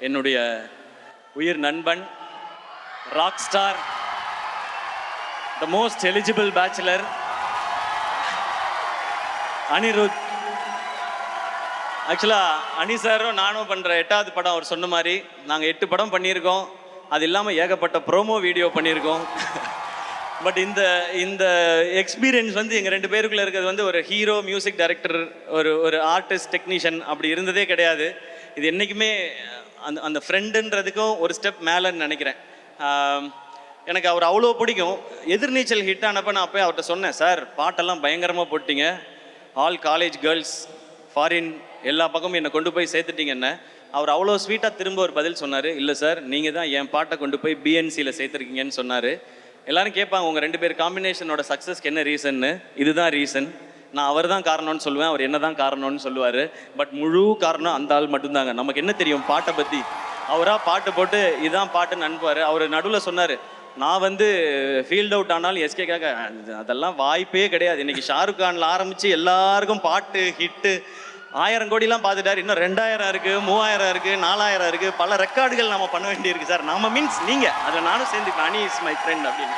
என்னுடைய உயிர் நண்பன், rock star, the most eligible bachelor Anirudh. ஆக்சுவலாக அனி சாரும் நானும் பண்ணுற 8வது படம் அவர் சொன்ன மாதிரி நாங்கள் 8 படம் பண்ணியிருக்கோம். அது இல்லாமல் ஏகப்பட்ட ப்ரோமோ வீடியோ பண்ணியிருக்கோம். பட் இந்த இந்த எக்ஸ்பீரியன்ஸ் வந்து எங்கள் 2 பேருக்குள்ளே இருக்கிறது வந்து ஒரு ஹீரோ, மியூசிக் டைரக்டர், ஒரு ஆர்டிஸ்ட், டெக்னீஷியன் அப்படி இருந்ததே கிடையாது. இது என்றைக்குமே அந்த அந்த ஃப்ரெண்டுன்றதுக்கும் ஒரு ஸ்டெப் மேலேன்னு நினைக்கிறேன். எனக்கு அவர் அவ்வளோ பிடிக்கும். எதிர்நீச்சல் ஹிட் ஆனப்போ நான் அப்போ அவர்கிட்ட சொன்னேன், சார் பாட்டெல்லாம் பயங்கரமாக போட்டிங்க, ஆல் காலேஜ் கேர்ள்ஸ், ஃபாரின் எல்லா பக்கமும் என்னை கொண்டு போய் சேர்த்துட்டீங்க என்ன. அவர் அவ்வளோ ஸ்வீட்டாக திரும்ப ஒரு பதில் சொன்னார், இல்லை சார் நீங்கள் தான் என் பாட்டை கொண்டு போய் பிஎன்சியில் சேர்த்துருக்கீங்கன்னு சொன்னார். எல்லோரும் கேட்பாங்க உங்கள் 2 பேர் காம்பினேஷனோட சக்ஸஸ்க்கு என்ன ரீசன்னு. இதுதான் ரீசன். நான் அவர் தான் காரணம்னு சொல்லுவேன், அவர் என்ன தான் காரணம்னு சொல்லுவார். பட் முழு காரணம் அந்த ஆள் மட்டும்தாங்க. நமக்கு என்ன தெரியும் பாட்டை பற்றி? அவராக பாட்டு போட்டு இதுதான் பாட்டுன்னு அனுப்புவார். அவர் நடுவில் சொன்னார், நான் வந்து ஃபீல்ட் அவுட் ஆனாலும் எஸ்கேக்காக அதெல்லாம் வாய்ப்பே கிடையாது. இன்றைக்கி ஷாருக் கானில் ஆரம்பித்து எல்லாருக்கும் பாட்டு ஹிட்டு 1000 கோடிலாம் பார்த்துட்டார். இன்னும் 2000 இருக்குது, 3000 இருக்குது, 4000 இருக்குது. பல ரெக்கார்டுகள் நம்ம பண்ண வேண்டியிருக்கு சார். நாம மீன்ஸ் நீங்கள் அதில் நானும் சேர்ந்துப்பேன். அனி இஸ் மை ஃப்ரெண்ட் அப்படின்னு.